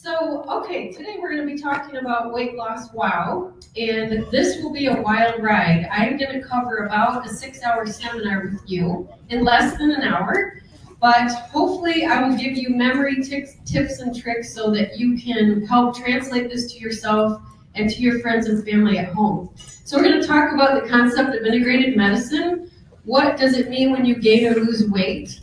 Okay, today we're going to be talking about weight loss wow, and this will be a wild ride. I'm going to cover about a 6-hour seminar with you in less than an hour, but hopefully I will give you memory tips and tricks so that you can help translate this to yourself and to your friends and family at home. So we're going to talk about the concept of integrated medicine. What does it mean when you gain or lose weight?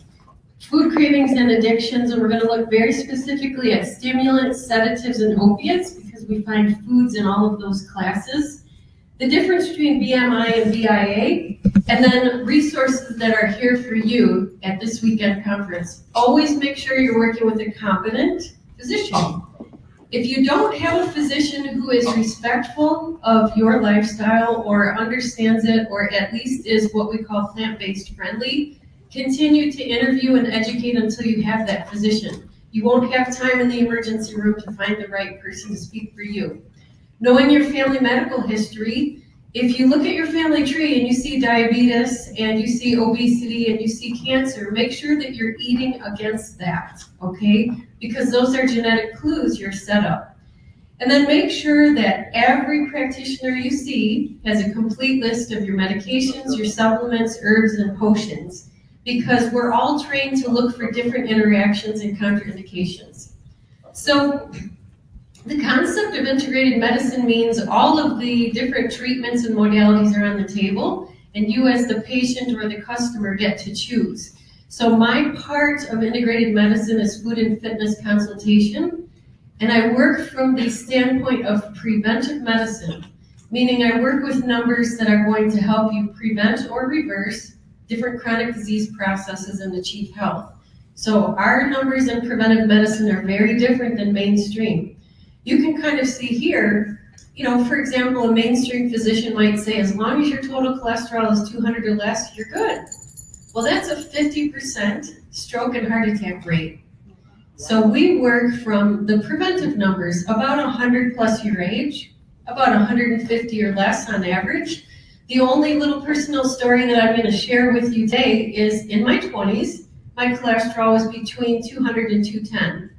Food cravings and addictions, and we're going to look very specifically at stimulants, sedatives, and opiates because we find foods in all of those classes. The difference between BMI and BIA, and then resources that are here for you at this weekend conference. Always make sure you're working with a competent physician. If you don't have a physician who is respectful of your lifestyle or understands it, or at least is what we call plant-based friendly, continue to interview and educate until you have that physician. You won't have time in the emergency room to find the right person to speak for you. Knowing your family medical history, if you look at your family tree and you see diabetes and you see obesity and you see cancer, make sure that you're eating against that, okay? Because those are genetic clues you're set up. And then make sure that every practitioner you see has a complete list of your medications, your supplements, herbs, and potions, because we're all trained to look for different interactions and contraindications. So the concept of integrated medicine means all of the different treatments and modalities are on the table, and you as the patient or the customer get to choose. So my part of integrated medicine is food and fitness consultation, and I work from the standpoint of preventive medicine, meaning I work with numbers that are going to help you prevent or reverse different chronic disease processes and achieve health. So our numbers in preventive medicine are very different than mainstream. You can kind of see here, for example, a mainstream physician might say, as long as your total cholesterol is 200 or less, you're good. Well, that's a 50% stroke and heart attack rate. So we work from the preventive numbers, about 100 plus your age, about 150 or less on average. The only little personal story that I'm going to share with you today is in my 20s, my cholesterol was between 200 and 210.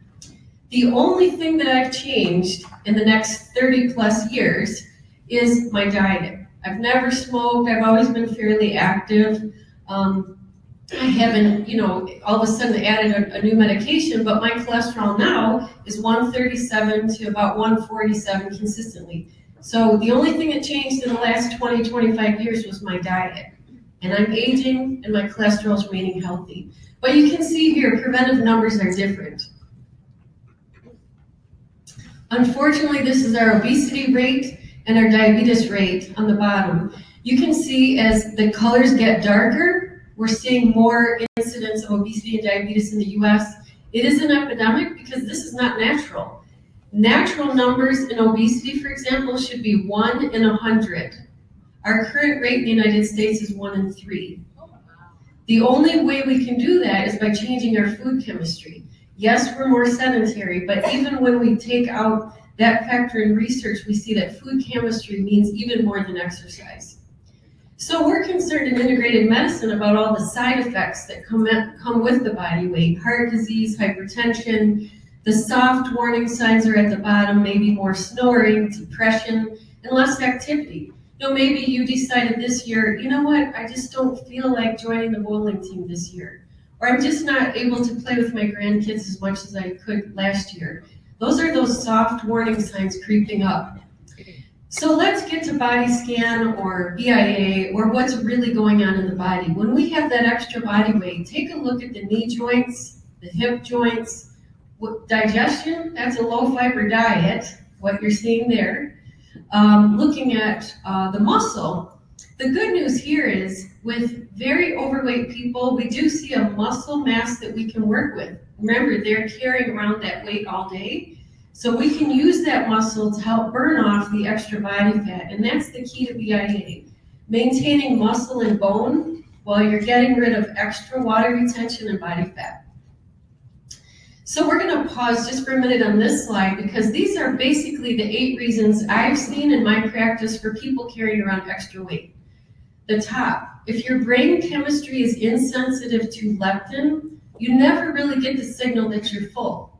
The only thing that I've changed in the next 30 plus years is my diet. I've never smoked. I've always been fairly active. I haven't, all of a sudden added a new medication, but my cholesterol now is 137 to about 147 consistently. So the only thing that changed in the last 20, 25 years was my diet. And I'm aging and my cholesterol is remaining healthy. But you can see here, preventive numbers are different. Unfortunately, this is our obesity rate and our diabetes rate on the bottom. You can see as the colors get darker, we're seeing more incidence of obesity and diabetes in the US. It is an epidemic because this is not natural. Natural numbers in obesity, for example, should be 1 in 100. Our current rate in the United States is 1 in 3. The only way we can do that is by changing our food chemistry. Yes, we're more sedentary, but even when we take out that factor in research, we see that food chemistry means even more than exercise. So we're concerned in integrated medicine about all the side effects that come with the body weight, heart disease, hypertension. The soft warning signs are at the bottom, maybe more snoring, depression, and less activity. Maybe you decided this year, you know what, I just don't feel like joining the bowling team this year. Or I'm just not able to play with my grandkids as much as I could last year. Those are those soft warning signs creeping up. So let's get to body scan or BIA or what's really going on in the body. When we have that extra body weight, take a look at the knee joints, the hip joints. Digestion, that's a low fiber diet, what you're seeing there. Looking at the muscle, the good news here is with very overweight people, we do see a muscle mass that we can work with. Remember, they're carrying around that weight all day, so we can use that muscle to help burn off the extra body fat, and that's the key to BIA. Maintaining muscle and bone while you're getting rid of extra water retention and body fat. So we're going to pause just for a minute on this slide because these are basically the 8 reasons I've seen in my practice for people carrying around extra weight. The top, if your brain chemistry is insensitive to leptin, you never really get the signal that you're full.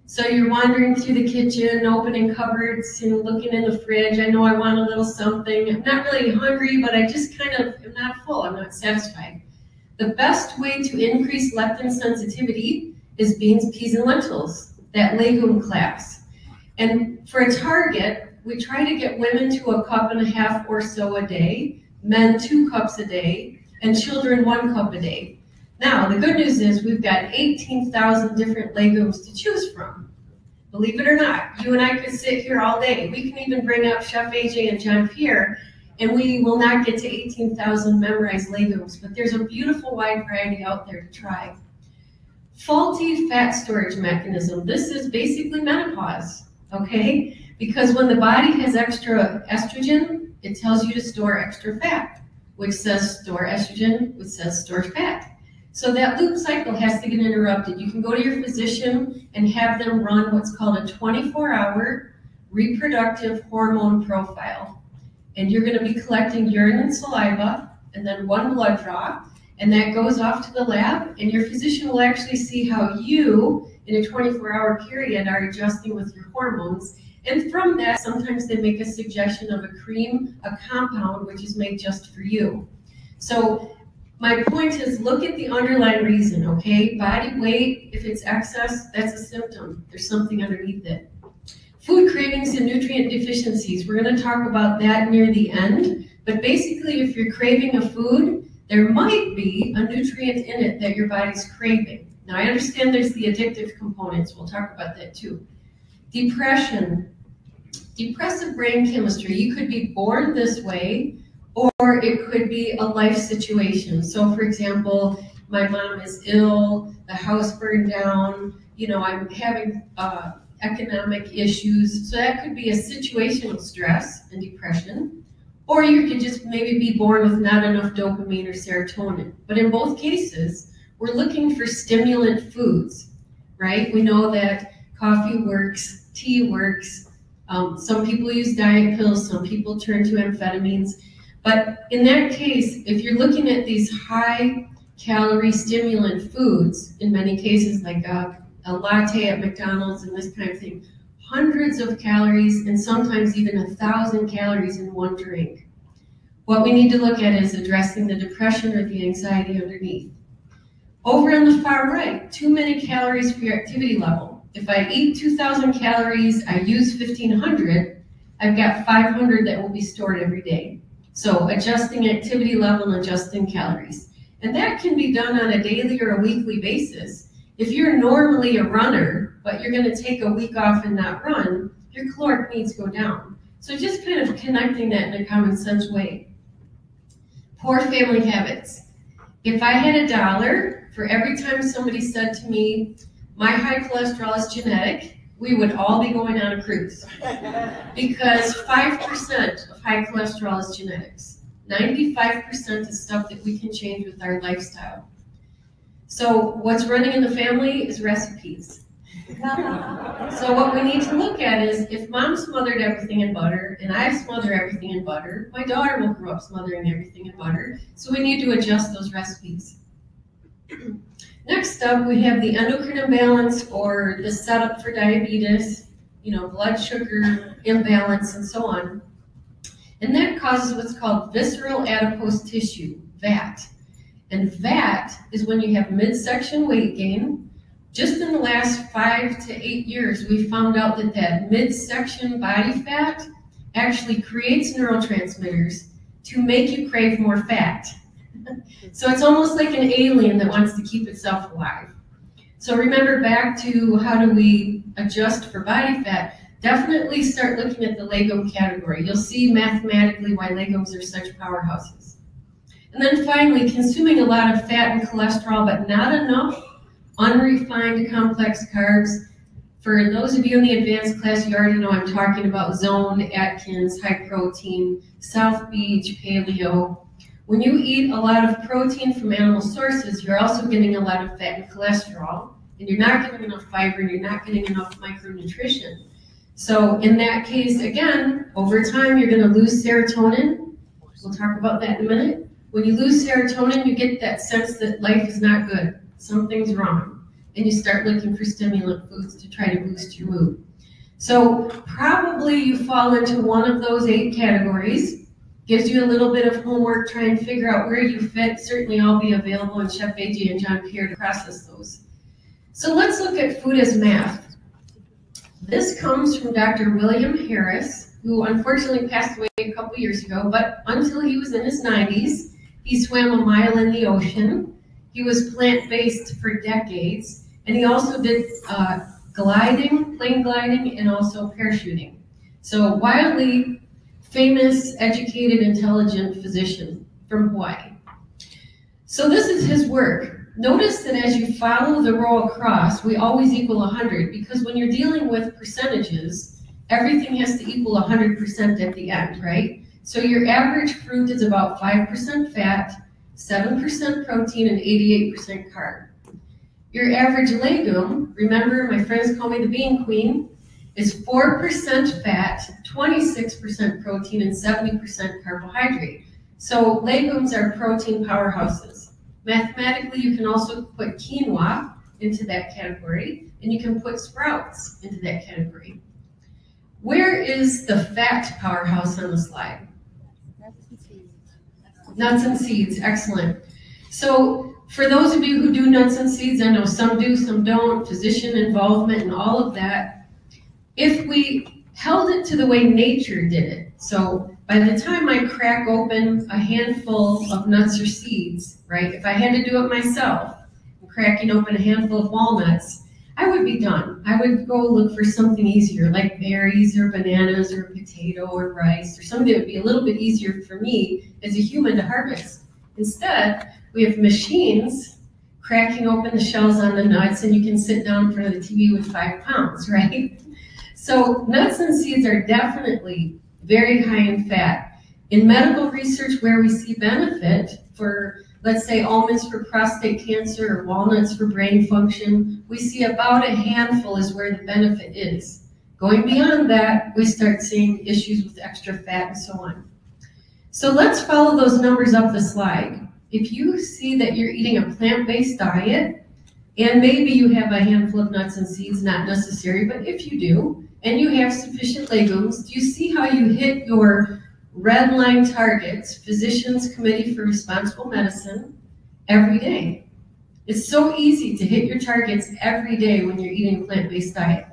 So you're wandering through the kitchen, opening cupboards and looking in the fridge. I know I want a little something. I'm not really hungry, but I just kind of am not full. I'm not satisfied. The best way to increase leptin sensitivity is beans, peas, and lentils, that legume class. And for a target, we try to get women to 1.5 cups or so a day, men 2 cups a day, and children 1 cup a day. Now, the good news is we've got 18,000 different legumes to choose from. Believe it or not, you and I could sit here all day. We can even bring up Chef AJ and John Pierre, and we will not get to 18,000 memorized legumes, but there's a beautiful wide variety out there to try. Faulty fat storage mechanism. This is basically menopause, okay? Because when the body has extra estrogen, it tells you to store extra fat, which says store estrogen, which says store fat. So that loop cycle has to get interrupted. You can go to your physician and have them run what's called a 24-hour reproductive hormone profile. And you're going to be collecting urine and saliva, and then 1 blood draw, and that goes off to the lab, and your physician will actually see how you, in a 24-hour period, are adjusting with your hormones. And from that, sometimes they make a suggestion of a cream, a compound, which is made just for you. So my point is, look at the underlying reason, okay? Body weight, if it's excess, that's a symptom. There's something underneath it. Food cravings and nutrient deficiencies. We're going to talk about that near the end. But basically, if you're craving a food, there might be a nutrient in it that your body's craving. Now, I understand there's the addictive components. We'll talk about that too. Depression. Depressive brain chemistry. You could be born this way, or it could be a life situation. So, for example, my mom is ill, the house burned down, you know, I'm having economic issues. So that could be a situational stress and depression. Or you could just maybe be born with not enough dopamine or serotonin. But in both cases, we're looking for stimulant foods, right? We know that coffee works, tea works. Some people use diet pills, some people turn to amphetamines. But in that case, if you're looking at these high-calorie stimulant foods, in many cases like a latte at McDonald's and this kind of thing, hundreds of calories and sometimes even 1,000 calories in one drink. What we need to look at is addressing the depression or the anxiety underneath. Over on the far right, too many calories for your activity level. If I eat 2,000 calories, I use 1,500, I've got 500 that will be stored every day. So adjusting activity level and adjusting calories. And that can be done on a daily or a weekly basis. If you're normally a runner, but you're going to take a week off and not run, your caloric needs go down. So just kind of connecting that in a common sense way. Poor family habits. If I had $1 for every time somebody said to me, my high cholesterol is genetic, we would all be going on a cruise. Because 5% of high cholesterol is genetics. 95% is stuff that we can change with our lifestyle. So what's running in the family is recipes. So what we need to look at is, if mom smothered everything in butter and I smother everything in butter, my daughter will grow up smothering everything in butter. So we need to adjust those recipes. Next up, we have the endocrine imbalance, or the setup for diabetes, you know, blood sugar imbalance and so on. And that causes what's called visceral adipose tissue, VAT. And VAT is when you have midsection weight gain. Just in the last 5 to 8 years, we found out that that midsection body fat actually creates neurotransmitters to make you crave more fat. So it's almost like an alien that wants to keep itself alive. So remember, back to how do we adjust for body fat, definitely start looking at the legume category. You'll see mathematically why legumes are such powerhouses. And then finally, consuming a lot of fat and cholesterol, but not enough unrefined complex carbs. For those of you in the advanced class, you already know I'm talking about Zone, Atkins, high protein, South Beach, paleo. When you eat a lot of protein from animal sources, you're also getting a lot of fat and cholesterol, and you're not getting enough fiber, and you're not getting enough micronutrition. So in that case, again, over time, you're going to lose serotonin. We'll talk about that in a minute. When you lose serotonin, you get that sense that life is not good. Something's wrong. and you start looking for stimulant foods to try to boost your mood. So probably you fall into one of those 8 categories. Gives you a little bit of homework, try and figure out where you fit. Certainly I'll be available in Chef AJ and John Pierre to process those. So let's look at food as math. This comes from Dr. William Harris, who unfortunately passed away a couple years ago, but until he was in his 90s, he swam a mile in the ocean. He was plant-based for decades, and he also did gliding, plane gliding, and also parachuting. So wildly famous, educated, intelligent physician from Hawaii. So this is his work. Notice that as you follow the row across, we always equal 100, because when you're dealing with percentages, everything has to equal 100% at the end, right? So your average fruit is about 5% fat, 7% protein, and 88% carb. Your average legume, remember my friends call me the bean queen, is 4% fat, 26% protein, and 70% carbohydrate. So legumes are protein powerhouses. Mathematically, you can also put quinoa into that category, and you can put sprouts into that category. Where is the fat powerhouse on the slide? Nuts and seeds, excellent. So for those of you who do nuts and seeds, I know some do, some don't, physician involvement and all of that. If we held it to the way nature did it, so by the time I crack open a handful of nuts or seeds, right, if I had to do it myself, cracking open a handful of walnuts, I would be done. I would go look for something easier, like berries or bananas or potato or rice, or something that would be a little bit easier for me as a human to harvest. Instead, we have machines cracking open the shells on the nuts, and you can sit down in front of the TV with 5 pounds, right? So nuts and seeds are definitely very high in fat. In medical research where we see benefit for, let's say, almonds for prostate cancer or walnuts for brain function, we see about a handful is where the benefit is. Going beyond that, we start seeing issues with extra fat and so on. So let's follow those numbers up the slide. If you see that you're eating a plant-based diet, and maybe you have a handful of nuts and seeds, not necessary, but if you do, and you have sufficient legumes, do you see how you hit your red line targets, Physicians Committee for Responsible Medicine, every day? It's so easy to hit your targets every day when you're eating a plant-based diet.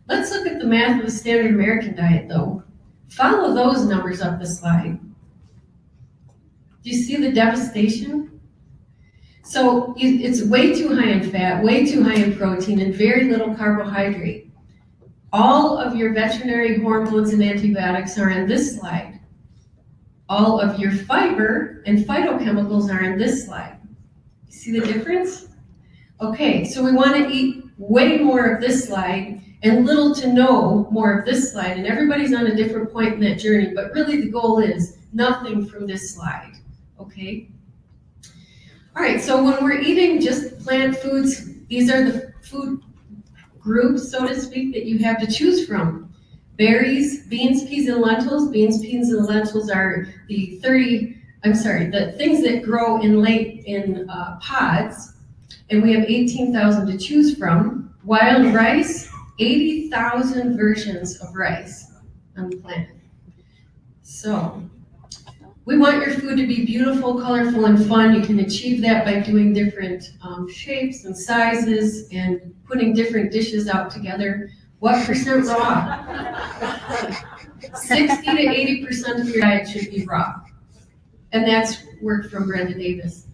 Let's look at the math of the standard American diet, though. Follow those numbers up the slide. Do you see the devastation? So it's way too high in fat, way too high in protein, and very little carbohydrate. All of your veterinary hormones and antibiotics are on this slide. All of your fiber and phytochemicals are on this slide. You see the difference? Okay, so we want to eat way more of this slide and little to no more of this slide, and everybody's on a different point in that journey, but really the goal is nothing from this slide, okay? All right, so when we're eating just plant foods, these are the food groups, so to speak, that you have to choose from. Berries, beans, peas, and lentils. Beans, peas, and lentils are the the things that grow in pods, and we have 18,000 to choose from. Wild rice, 80,000 versions of rice on the planet. So we want your food to be beautiful, colorful, and fun. You can achieve that by doing different shapes and sizes and putting different dishes out together. What percent raw? 60 to 80% of your diet should be raw. And that's work from Brenda Davis.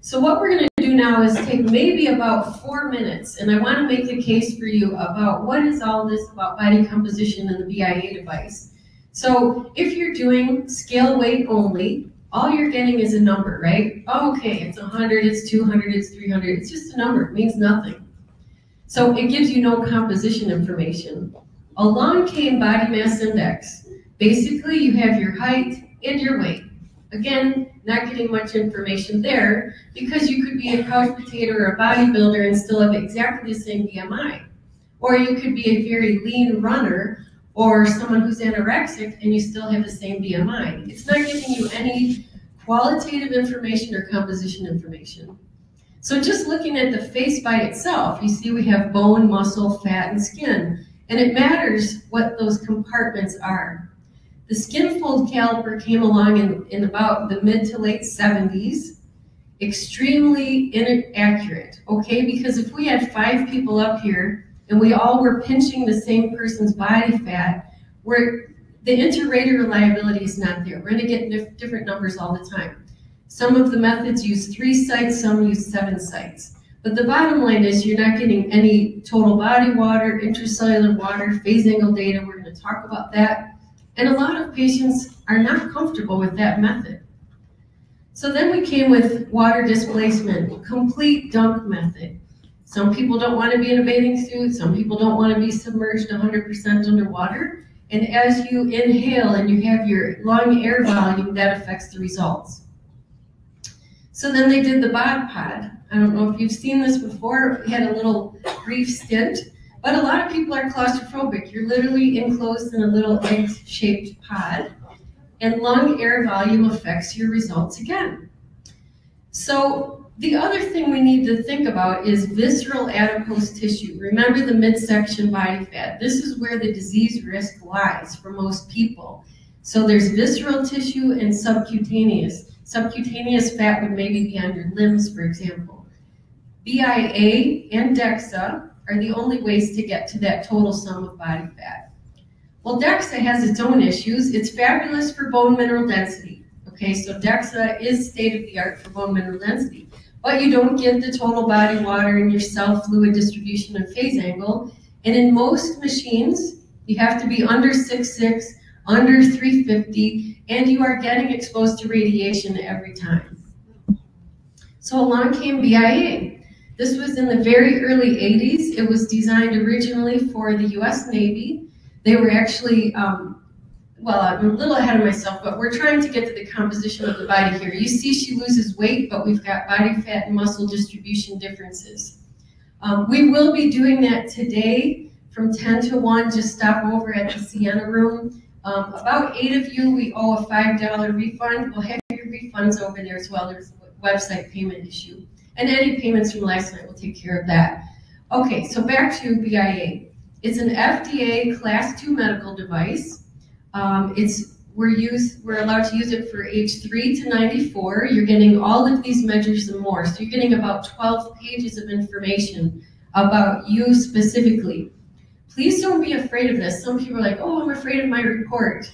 So what we're going to do now is take maybe about 4 minutes, and I want to make a case for you about what is all this about body composition and the BIA device. So if you're doing scale weight only, all you're getting is a number, right? Oh, okay, it's 100, it's 200, it's 300. It's just a number. It means nothing. So it gives you no composition information. Along came body mass index. Basically, you have your height and your weight. Again, not getting much information there because you could be a couch potato or a bodybuilder and still have exactly the same BMI. Or you could be a very lean runner or someone who's anorexic and you still have the same BMI. It's not giving you any qualitative information or composition information. So just looking at the face by itself, you see we have bone, muscle, fat, and skin. And it matters what those compartments are. The skin fold caliper came along in about the mid to late 70s. Extremely inaccurate, okay? Because if we had 5 people up here and we all were pinching the same person's body fat, the inter-rater reliability is not there. We're going to get different numbers all the time. Some of the methods use 3 sites, some use 7 sites. But the bottom line is you're not getting any total body water, intracellular water, phase angle data. We're going to talk about that. And a lot of patients are not comfortable with that method. So then we came with water displacement, complete dunk method. Some people don't want to be in a bathing suit. Some people don't want to be submerged 100% underwater. And as you inhale and you have your lung air volume, that affects the results. So then they did the bod pod. I don't know if you've seen this before. We had a little brief stint, but a lot of people are claustrophobic. You're literally enclosed in a little egg-shaped pod, and lung air volume affects your results again. So the other thing we need to think about is visceral adipose tissue. Remember the midsection body fat. This is where the disease risk lies for most people. So there's visceral tissue and subcutaneous. Subcutaneous fat would maybe be on your limbs, for example. BIA and DEXA are the only ways to get to that total sum of body fat. Well, DEXA has its own issues. It's fabulous for bone mineral density. Okay, so DEXA is state-of-the-art for bone mineral density. But you don't get the total body water in your cell fluid distribution and phase angle. And in most machines, you have to be under 6'6", under 350, and you are getting exposed to radiation every time. So along came BIA. This was in the very early 80s. It was designed originally for the US Navy. They were actually, well, I'm a little ahead of myself, but we're trying to get to the composition of the body here. You see she loses weight, but we've got body fat and muscle distribution differences. We will be doing that today from 10 to 1. Just stop over at the Sienna room. About 8 of you, we owe a $5 refund. We'll have your refunds over there as well. There's a website payment issue. And any payments from last night will take care of that. Okay, so back to BIA. It's an FDA Class 2 medical device. We're allowed to use it for age 3 to 94. You're getting all of these measures and more. So you're getting about 12 pages of information about you specifically. Please don't be afraid of this. Some people are like, oh, I'm afraid of my report.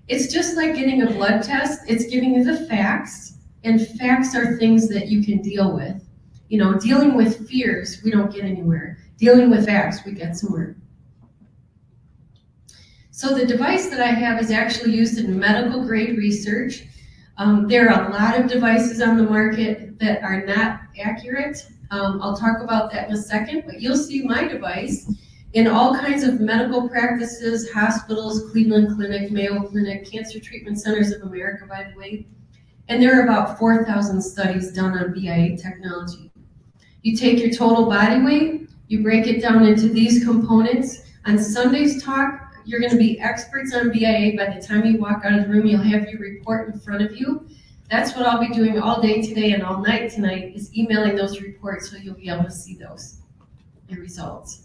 It's just like getting a blood test. It's giving you the facts, and facts are things that you can deal with. You know, dealing with fears, we don't get anywhere. Dealing with facts, we get somewhere. So the device that I have is actually used in medical grade research. There are a lot of devices on the market that are not accurate. I'll talk about that in a second, but you'll see my device in all kinds of medical practices, hospitals, Cleveland Clinic, Mayo Clinic, Cancer Treatment Centers of America, by the way. And there are about 4,000 studies done on BIA technology. You take your total body weight, you break it down into these components. On Sunday's talk, you're going to be experts on BIA. By the time you walk out of the room, you'll have your report in front of you. That's what I'll be doing all day today and all night tonight, is emailing those reports so you'll be able to see those, your results.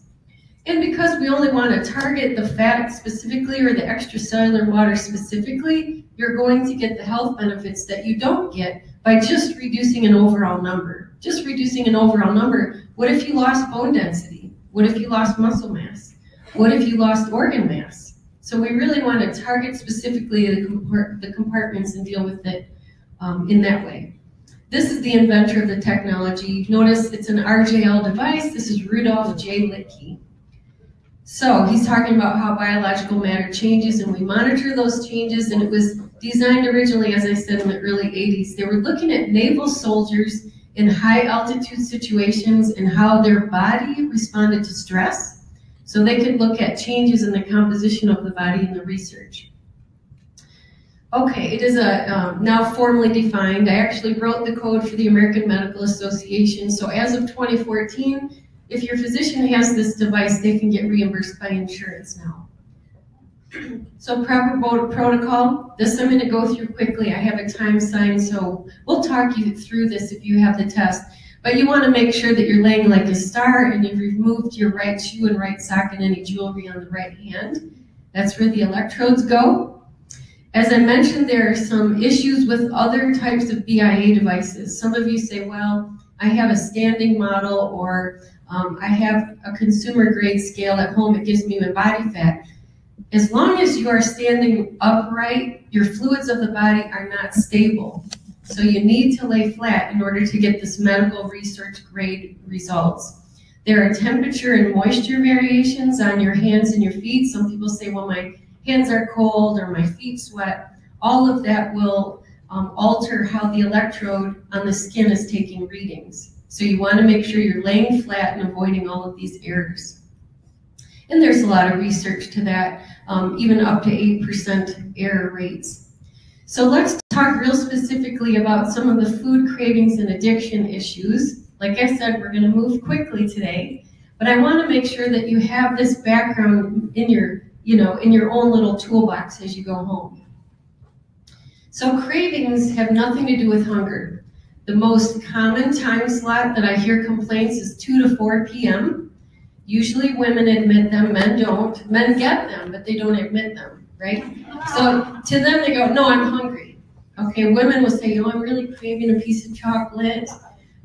And because we only want to target the fat specifically or the extracellular water specifically, you're going to get the health benefits that you don't get by just reducing an overall number. Just reducing an overall number. What if you lost bone density? What if you lost muscle mass? What if you lost organ mass? So we really want to target specifically the compartments and deal with it in that way. This is the inventor of the technology. Notice it's an RJL device. This is Rudolph J. Littke. So he's talking about how biological matter changes, and we monitor those changes, and it was designed originally, as I said, in the early 80s. They were looking at naval soldiers in high altitude situations and how their body responded to stress, so they could look at changes in the composition of the body in the research. Okay, it is now formally defined. I actually wrote the code for the American Medical Association, so as of 2014, if your physician has this device, they can get reimbursed by insurance now. So proper protocol, this I'm going to go through quickly. I have a time sign, so we'll talk you through this if you have the test. But you want to make sure that you're laying like a star and you've removed your right shoe and right sock and any jewelry on the right hand. That's where the electrodes go. As I mentioned, there are some issues with other types of BIA devices. Some of you say, well, I have a standing model, or I have a consumer grade scale at home, it gives me my body fat. As long as you are standing upright, your fluids of the body are not stable. So you need to lay flat in order to get this medical research grade results. There are temperature and moisture variations on your hands and your feet. Some people say, well, my hands are cold or my feet sweat. All of that will alter how the electrode on the skin is taking readings. So you want to make sure you're laying flat and avoiding all of these errors. And there's a lot of research to that, even up to 8% error rates. So let's talk real specifically about some of the food cravings and addiction issues. Like I said, we're going to move quickly today, but I want to make sure that you have this background in your, in your own little toolbox as you go home. So cravings have nothing to do with hunger. The most common time slot that I hear complaints is 2 to 4 p.m. Usually women admit them, men don't. Men get them, but they don't admit them, right? So to them they go, no, I'm hungry. Okay, women will say, I'm really craving a piece of chocolate,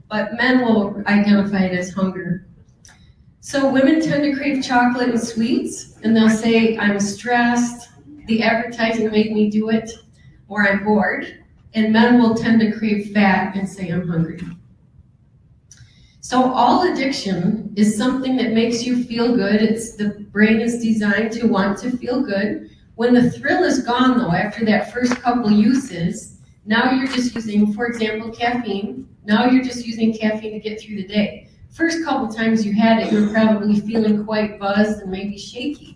but men will identify it as hunger. So women tend to crave chocolate and sweets, and they'll say, I'm stressed, the advertising made me do it, or I'm bored. And men will tend to crave fat and say, I'm hungry. So all addiction is something that makes you feel good. The brain is designed to want to feel good. When the thrill is gone, though, after that first couple uses, now you're just using, for example, caffeine. Now you're just using caffeine to get through the day. First couple times you had it, you were probably feeling quite buzzed and maybe shaky.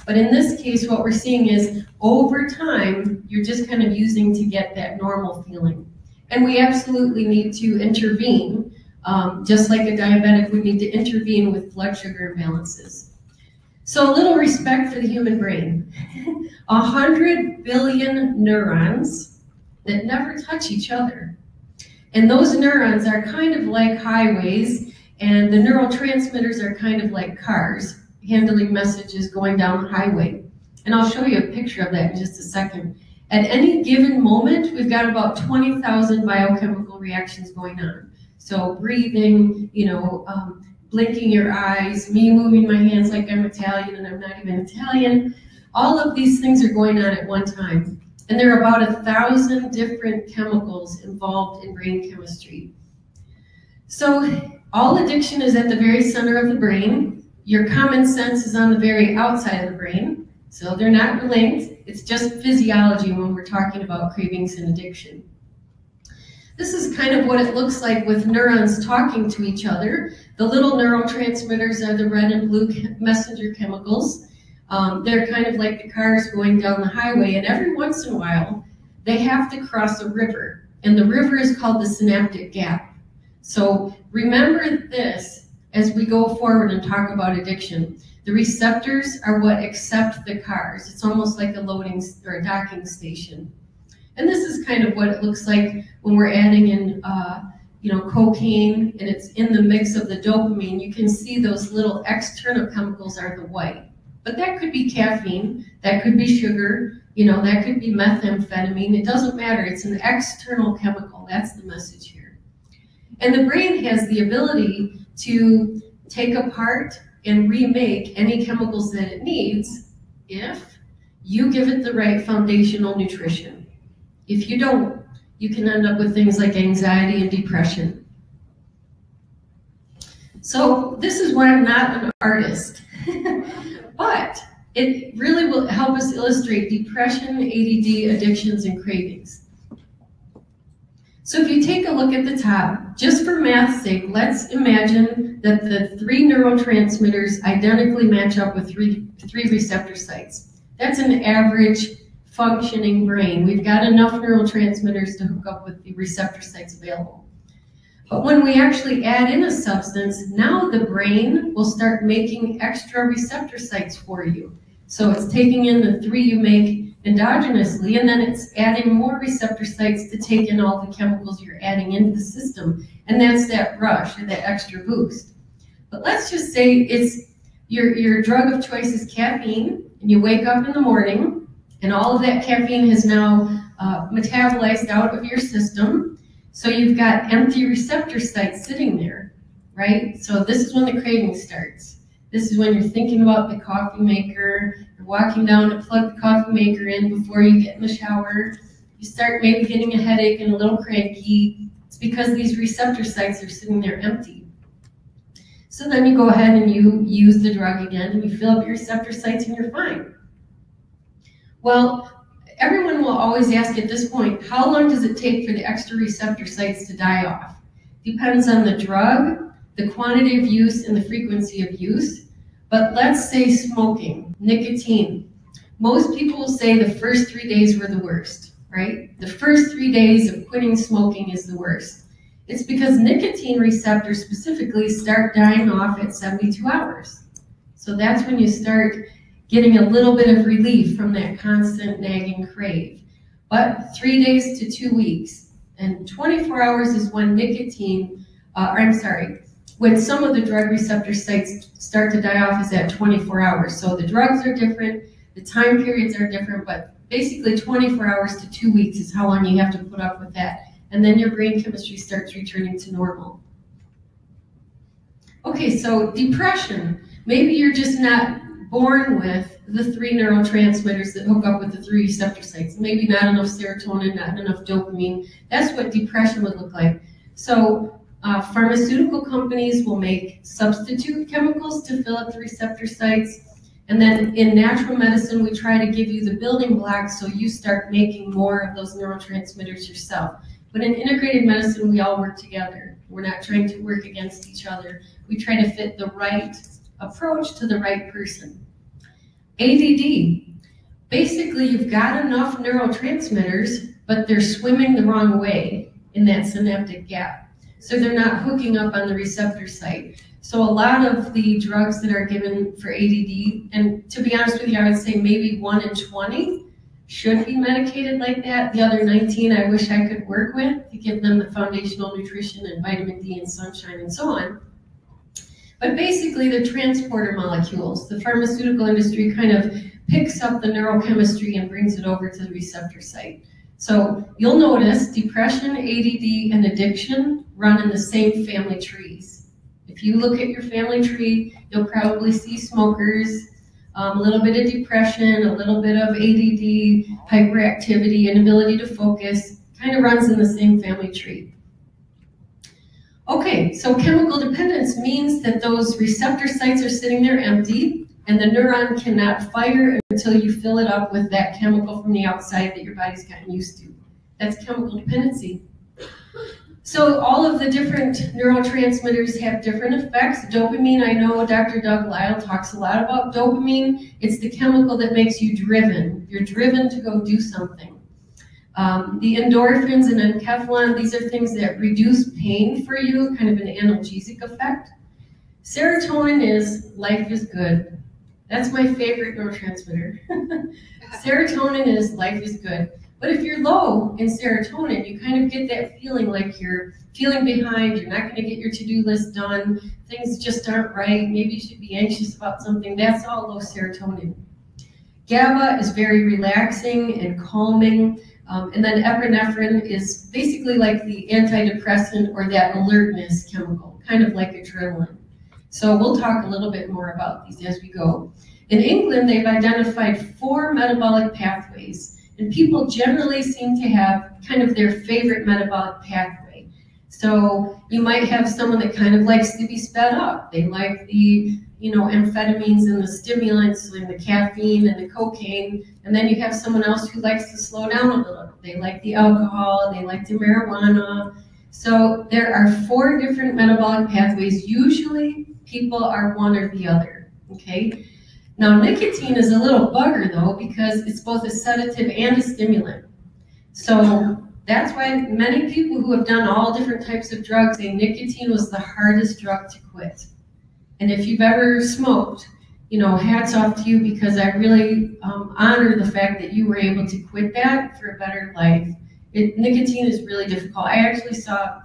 But in this case, what we're seeing is over time, you're just kind of using to get that normal feeling. And we absolutely need to intervene. Just like a diabetic would need to intervene with blood sugar imbalances. So a little respect for the human brain. 100 billion neurons that never touch each other. And those neurons are kind of like highways, and the neurotransmitters are kind of like cars, handling messages going down the highway. And I'll show you a picture of that in just a second. At any given moment, we've got about 20,000 biochemical reactions going on. So breathing, blinking your eyes, me moving my hands like I'm Italian and I'm not even Italian. All of these things are going on at one time. And there are about 1,000 different chemicals involved in brain chemistry. So all addiction is at the very center of the brain. Your common sense is on the very outside of the brain. So they're not linked. It's just physiology when we're talking about cravings and addiction. This is kind of what it looks like with neurons talking to each other. The little neurotransmitters are the red and blue messenger chemicals. They're kind of like the cars going down the highway, and every once in a while, they have to cross a river, and the river is called the synaptic gap. So remember this as we go forward and talk about addiction. The receptors are what accept the cars. It's almost like a loading or a docking station. And this is kind of what it looks like when we're adding in, cocaine, and it's in the mix of the dopamine. You can see those little external chemicals are the white. But that could be caffeine, that could be sugar, that could be methamphetamine. It doesn't matter. It's an external chemical. That's the message here. And the brain has the ability to take apart and remake any chemicals that it needs if you give it the right foundational nutrition. If you don't, you can end up with things like anxiety and depression. So this is why I'm not an artist, but it really will help us illustrate depression, ADD, addictions, and cravings. So if you take a look at the top, just for math's sake, let's imagine that the 3 neurotransmitters identically match up with three receptor sites. That's an average functioning brain. We've got enough neurotransmitters to hook up with the receptor sites available. But when we actually add in a substance, now the brain will start making extra receptor sites for you. So it's taking in the 3 you make endogenously, and then it's adding more receptor sites to take in all the chemicals you're adding into the system, and that's that rush or that extra boost. But let's just say it's your drug of choice is caffeine, and you wake up in the morning, and all of that caffeine has now metabolized out of your system, so you've got empty receptor sites sitting there, right? So this is when the craving starts. This is when you're thinking about the coffee maker, you're walking down to plug the coffee maker in before you get in the shower. You start maybe getting a headache and a little cranky. It's because these receptor sites are sitting there empty. So then you go ahead and you use the drug again and you fill up your receptor sites and you're fine. Well, everyone will always ask at this point, how long does it take for the extra receptor sites to die off? Depends on the drug, the quantity of use, and the frequency of use. But let's say smoking, nicotine. Most people will say the first 3 days were the worst, right? The first 3 days of quitting smoking is the worst. It's because nicotine receptors specifically start dying off at 72 hours. So that's when you start getting a little bit of relief from that constant nagging crave. But 3 days to 2 weeks, and 24 hours is when when some of the drug receptor sites start to die off is at 24 hours. So the drugs are different, the time periods are different, but basically 24 hours to 2 weeks is how long you have to put up with that. And then your brain chemistry starts returning to normal. Okay, so depression. Maybe you're just not born with the 3 neurotransmitters that hook up with the 3 receptor sites. Maybe not enough serotonin, not enough dopamine. That's what depression would look like. So pharmaceutical companies will make substitute chemicals to fill up the receptor sites. And then in natural medicine, we try to give you the building blocks so you start making more of those neurotransmitters yourself. But in integrated medicine, we all work together. We're not trying to work against each other. We try to fit the right approach to the right person. ADD. Basically, you've got enough neurotransmitters, but they're swimming the wrong way in that synaptic gap. So they're not hooking up on the receptor site. So a lot of the drugs that are given for ADD, and to be honest with you, I would say maybe 1 in 20 should be medicated like that. The other 19 I wish I could work with to give them the foundational nutrition and vitamin D and sunshine and so on. But basically they're transporter molecules. The pharmaceutical industry kind of picks up the neurochemistry and brings it over to the receptor site. So you'll notice depression, ADD, and addiction run in the same family trees. If you look at your family tree, you'll probably see smokers, a little bit of depression, a little bit of ADD, hyperactivity, inability to focus, kind of runs in the same family tree. Okay, so chemical dependence means that those receptor sites are sitting there empty, and the neuron cannot fire until you fill it up with that chemical from the outside that your body's gotten used to. That's chemical dependency. So all of the different neurotransmitters have different effects. Dopamine, I know Dr. Doug Lisle talks a lot about dopamine. It's the chemical that makes you driven. You're driven to go do something. The endorphins and enkephalin, these are things that reduce pain for you, kind of an analgesic effect. Serotonin is life is good. That's my favorite neurotransmitter. Serotonin is life is good. But if you're low in serotonin, you kind of get that feeling like you're feeling behind, you're not going to get your to-do list done, things just aren't right, maybe you should be anxious about something. That's all low serotonin. GABA is very relaxing and calming, and then epinephrine is basically like the antidepressant or that alertness chemical, kind of like adrenaline. So we'll talk a little bit more about these as we go. In England, they've identified 4 metabolic pathways, and people generally seem to have kind of their favorite metabolic pathway. So you might have someone that kind of likes to be sped up. They like the, amphetamines and the stimulants and the caffeine and the cocaine, and then you have someone else who likes to slow down a little. They like the alcohol, they like the marijuana. So there are 4 different metabolic pathways. Usually people are one or the other, okay? Now nicotine is a little bugger though, because it's both a sedative and a stimulant. So that's why many people who have done all different types of drugs say nicotine was the hardest drug to quit. And if you've ever smoked, you know, hats off to you, because I really honor the fact that you were able to quit that for a better life. Nicotine is really difficult. I actually saw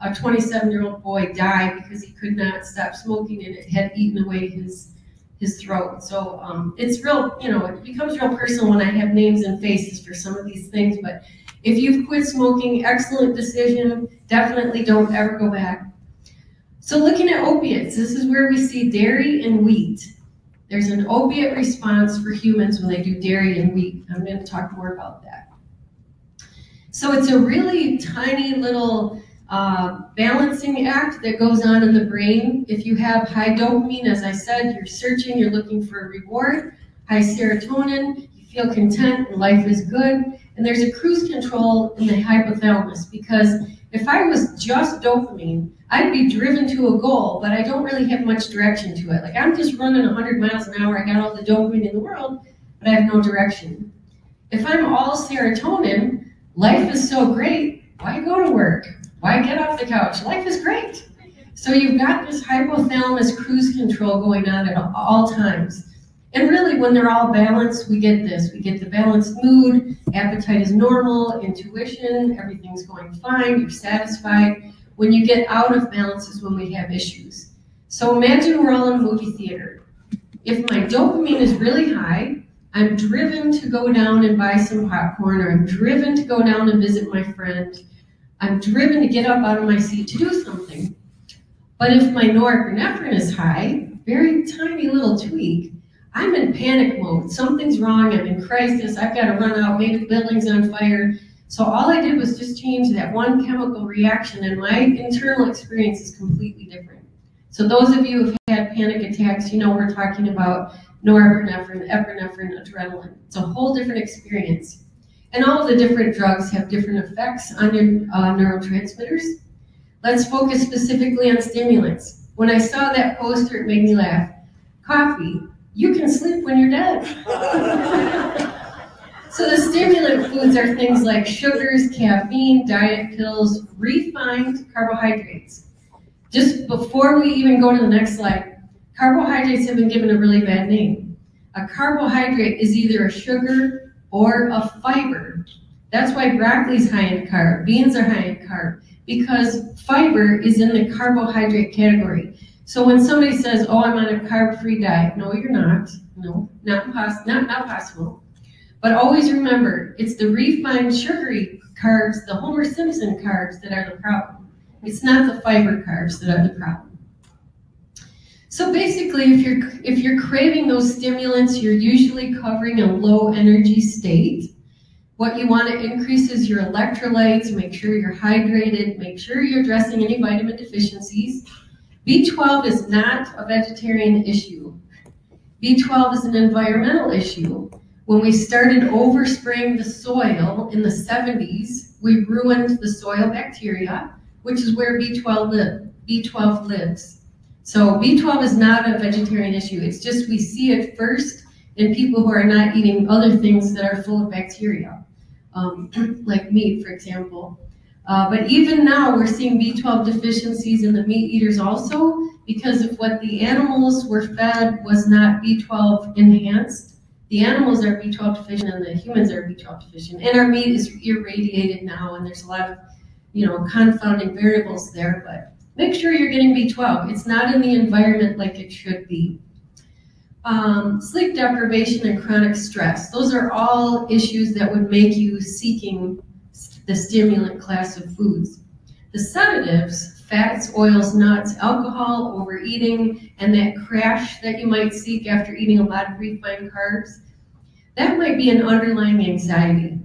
a 27-year-old boy die because he could not stop smoking, and it had eaten away his throat. So it's real, you know, it becomes real personal when I have names and faces for some of these things. But if you've quit smoking, excellent decision. Definitely don't ever go back. So looking at opiates, this is where we see dairy and wheat. There's an opiate response for humans when they do dairy and wheat. I'm going to talk more about that. So it's a really tiny little balancing act that goes on in the brain. If you have high dopamine, as I said, you're searching, you're looking for a reward. High serotonin, you feel content and life is good. And there's a cruise control in the hypothalamus, because if I was just dopamine, I'd be driven to a goal, but I don't really have much direction to it. Like, I'm just running 100 miles an hour, I got all the dopamine in the world, but I have no direction. If I'm all serotonin, life is so great, why go to work? Why get off the couch? Life is great. So you've got this hypothalamus cruise control going on at all times. And really, when they're all balanced, we get this. We get the balanced mood, appetite is normal, intuition, everything's going fine, you're satisfied. When you get out of balance is when we have issues. So imagine we're all in a movie theater. If my dopamine is really high, I'm driven to go down and buy some popcorn, or I'm driven to go down and visit my friend. I'm driven to get up out of my seat to do something. But if my norepinephrine is high, very tiny little tweak, I'm in panic mode. Something's wrong, I'm in crisis, I've got to run out, maybe the building's on fire. So all I did was just change that one chemical reaction, and my internal experience is completely different. So those of you who've had panic attacks, you know we're talking about norepinephrine, epinephrine, adrenaline. It's a whole different experience. And all of the different drugs have different effects on your neurotransmitters. Let's focus specifically on stimulants. When I saw that poster, it made me laugh. Coffee, you can sleep when you're dead. So the stimulant foods are things like sugars, caffeine, diet pills, refined carbohydrates. Just before we even go to the next slide, carbohydrates have been given a really bad name. A carbohydrate is either a sugar or a fiber. That's why broccoli is high in carb, beans are high in carb, because fiber is in the carbohydrate category. So when somebody says, oh, I'm on a carb-free diet, no, you're not. No, not possible. But always remember, it's the refined sugary carbs, the Homer Simpson carbs, that are the problem. It's not the fiber carbs that are the problem. So basically, if you're craving those stimulants, you're usually covering a low energy state. What you want to increase is your electrolytes, make sure you're hydrated, make sure you're addressing any vitamin deficiencies. B12 is not a vegetarian issue. B12 is an environmental issue. When we started overspraying the soil in the 70s, we ruined the soil bacteria, which is where B12 lives. So B12 is not a vegetarian issue. It's just we see it first in people who are not eating other things that are full of bacteria, like meat, for example. But even now, we're seeing B12 deficiencies in the meat eaters also, because of what the animals were fed was not B12 enhanced. The animals are B12 deficient and the humans are B12 deficient. And our meat is irradiated now, and there's a lot of, you know, confounding variables there, but make sure you're getting B12. It's not in the environment like it should be. Sleep deprivation and chronic stress. Those are all issues that would make you seeking the stimulant class of foods. The sedatives, fats, oils, nuts, alcohol, overeating, and that crash that you might seek after eating a lot of refined carbs, that might be an underlying anxiety,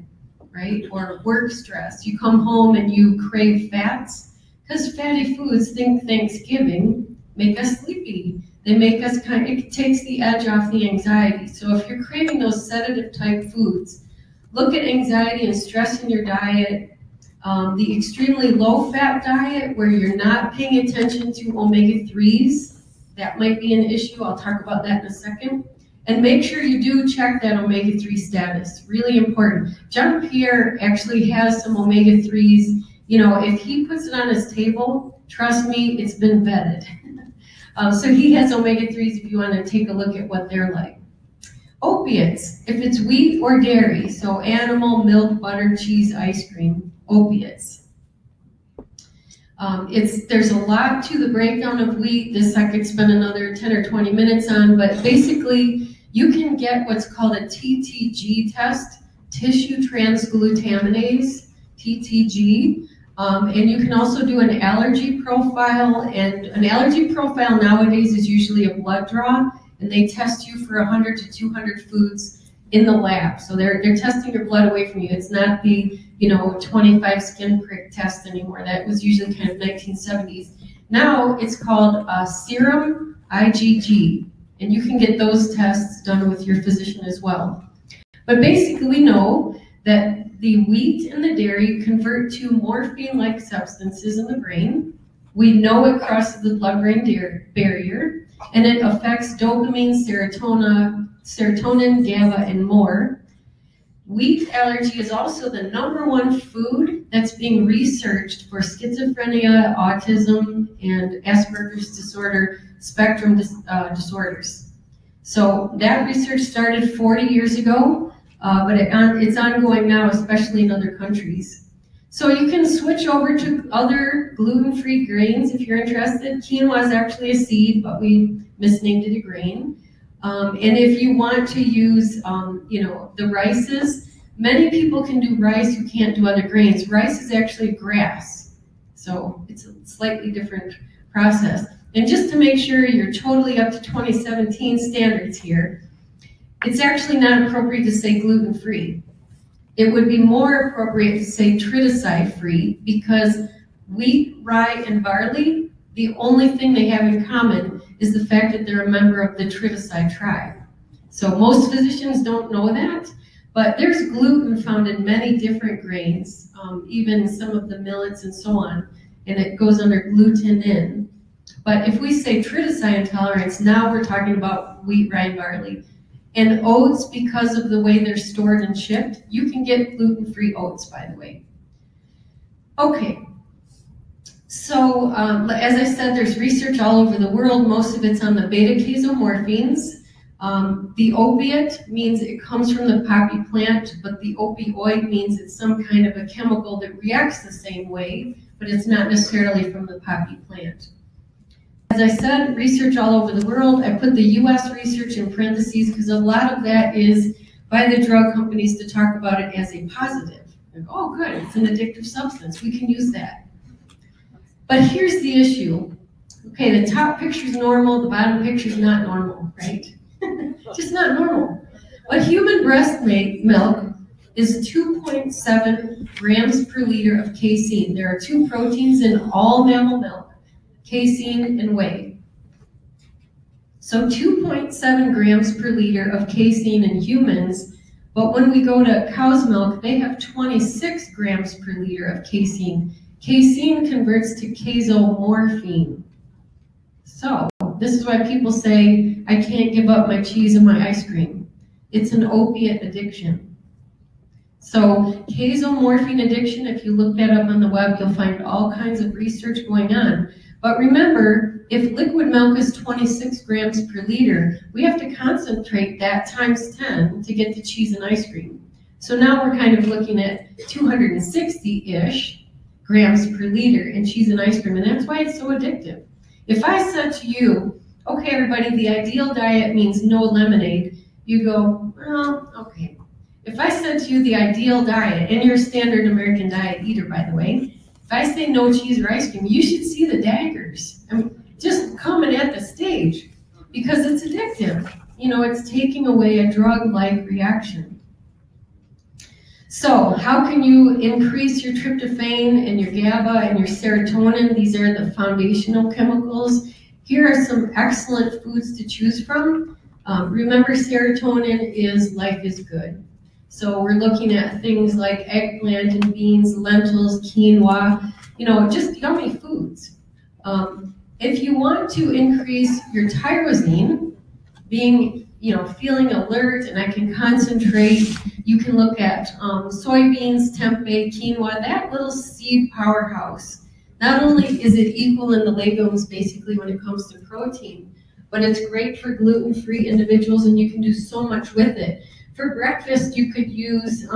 right? Or work stress. You come home and you crave fats, because fatty foods, think Thanksgiving, make us sleepy. They make us it takes the edge off the anxiety. So if you're craving those sedative type foods, look at anxiety and stress in your diet. The extremely low fat diet where you're not paying attention to omega-3s, that might be an issue. I'll talk about that in a second. And make sure you do check that omega-3 status, really important. John Pierre actually has some omega-3s. You know, if he puts it on his table, trust me, it's been vetted. So he has omega-3s if you want to take a look at what they're like. Opiates, if it's wheat or dairy, so animal, milk, butter, cheese, ice cream, opiates. There's a lot to the breakdown of wheat. This I could spend another 10 or 20 minutes on, but basically you can get what's called a TTG test, tissue transglutaminase, TTG, and you can also do an allergy profile, and an allergy profile nowadays is usually a blood draw, and they test you for 100 to 200 foods in the lab. So they're testing your blood away from you. It's not the 25 skin prick test anymore. That was usually kind of 1970s. Now it's called serum IgG, and you can get those tests done with your physician as well. But basically we know that the wheat and the dairy convert to morphine-like substances in the brain. We know it crosses the blood-brain barrier, and it affects dopamine, serotonin, GABA, and more. Wheat allergy is also the #1 food that's being researched for schizophrenia, autism, and Asperger's disorder spectrum disorders. So that research started 40 years ago, but it's ongoing now, especially in other countries. So you can switch over to other gluten-free grains if you're interested. Quinoa is actually a seed, but we misnamed it a grain. And if you want to use, the rices, many people can do rice who can't do other grains. Rice is actually grass, so it's a slightly different process. And just to make sure you're totally up to 2017 standards here, it's actually not appropriate to say gluten-free. It would be more appropriate to say triticide-free, because wheat, rye, and barley, the only thing they have in common is the fact that they're a member of the triticide tribe. So most physicians don't know that, but there's gluten found in many different grains, even some of the millets and so on, and it goes under glutenin. But if we say triticide intolerance, now we're talking about wheat, rye, and barley. And oats, because of the way they're stored and shipped, you can get gluten-free oats, by the way. Okay, so as I said, there's research all over the world. Most of it's on the beta-casomorphines. The opiate means it comes from the poppy plant, but the opioid means it's some kind of a chemical that reacts the same way, but it's not necessarily from the poppy plant. As I said, research all over the world. I put the US research in parentheses because a lot of that is by the drug companies to talk about it as a positive. Like, oh good, it's an addictive substance, we can use that. But here's the issue. Okay, the top picture's normal, the bottom picture's not normal, right? Just not normal. A human breast milk is 2.7 grams per liter of casein. There are 2 proteins in all mammal milk, casein and whey. So 2.7 grams per liter of casein in humans, but when we go to cow's milk, they have 26 grams per liter of casein. Casein converts to casomorphine. So this is why people say, I can't give up my cheese and my ice cream. It's an opiate addiction. So casomorphine addiction, if you look that up on the web, you'll find all kinds of research going on. But remember, if liquid milk is 26 grams per liter, we have to concentrate that times 10 to get to cheese and ice cream. So now we're kind of looking at 260-ish grams per liter in cheese and ice cream, and that's why it's so addictive. If I said to you, okay everybody, the ideal diet means no lemonade, you go, well, okay. If I said to you the ideal diet, and you're a standard American diet eater, by the way, if I say no cheese or ice cream, you should see the daggers. I mean, just coming at the stage, because it's addictive. It's taking away a drug-like reaction. So how can you increase your tryptophan and your GABA and your serotonin? These are the foundational chemicals. Here are some excellent foods to choose from. Remember, serotonin is life is good. So we're looking at things like eggplant and beans, lentils, quinoa, just yummy foods. If you want to increase your tyrosine, being, feeling alert and I can concentrate, you can look at soybeans, tempeh, quinoa, that little seed powerhouse. Not only is it equal in the legumes basically when it comes to protein, but it's great for gluten-free individuals and you can do so much with it. For breakfast, you could use,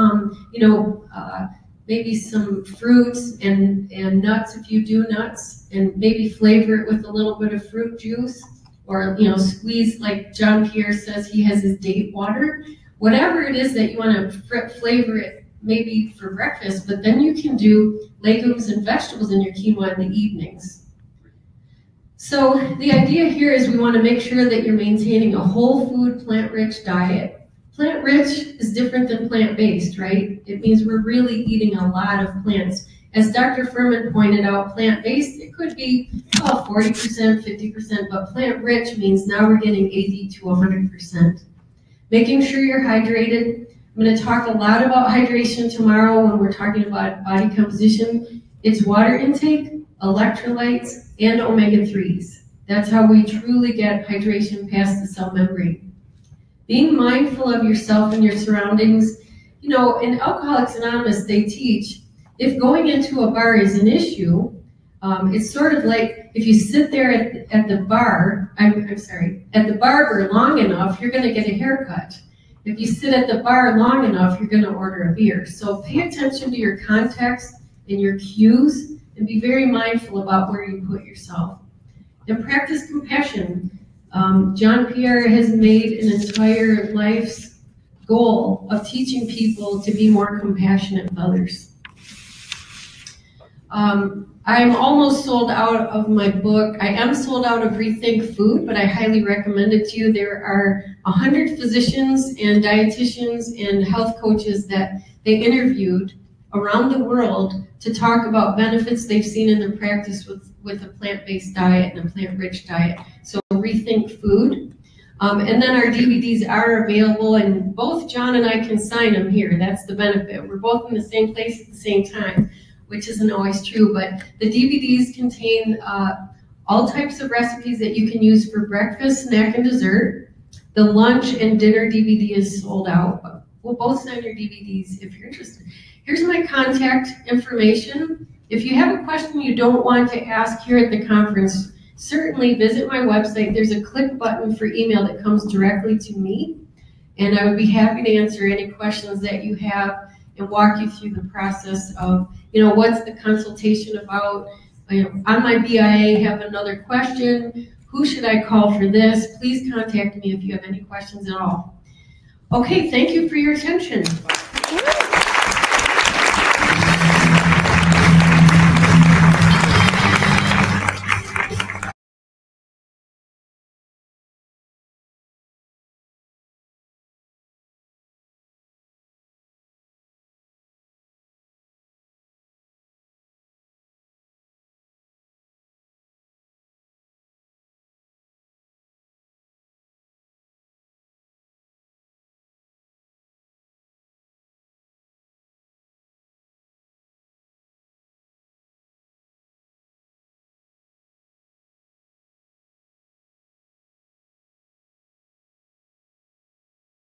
maybe some fruits and nuts if you do nuts, and maybe flavor it with a little bit of fruit juice, or squeeze, like John Pierre says he has his date water. Whatever it is that you want to flavor it, maybe for breakfast, but then you can do legumes and vegetables in your quinoa in the evenings. So the idea here is we want to make sure that you're maintaining a whole food, plant-rich diet. Plant-rich is different than plant-based, right? It means we're really eating a lot of plants. As Dr. Furman pointed out, plant-based, it could be 40%, 50%, but plant-rich means now we're getting 80 to 100%. Making sure you're hydrated. I'm going to talk a lot about hydration tomorrow when we're talking about body composition. It's water intake, electrolytes, and omega-3s. That's how we truly get hydration past the cell membrane. Being mindful of yourself and your surroundings. In Alcoholics Anonymous, they teach if going into a bar is an issue, it's sort of like if you sit there at the bar, at the barber long enough, you're going to get a haircut. If you sit at the bar long enough, you're going to order a beer. So pay attention to your context and your cues and be very mindful about where you put yourself. And practice compassion. John Pierre has made an entire life's goal of teaching people to be more compassionate with others. I'm almost sold out of my book. I am sold out of Rethink Food, but I highly recommend it to you. There are 100 physicians and dietitians and health coaches that they interviewed around the world to talk about benefits they've seen in their practice with a plant-based diet and a plant-rich diet. So Rethink Food. And then our DVDs are available, and both John and I can sign them here. That's the benefit. We're both in the same place at the same time, which isn't always true, but the DVDs contain all types of recipes that you can use for breakfast, snack, and dessert. The lunch and dinner DVD is sold out, but we'll both sign your DVDs if you're interested. Here's my contact information. If you have a question you don't want to ask here at the conference, certainly visit my website. There's a click button for email that comes directly to me, and I would be happy to answer any questions that you have and walk you through the process of, what's the consultation about? On my BIA, have another question. Who should I call for this? Please contact me if you have any questions at all. Okay, thank you for your attention.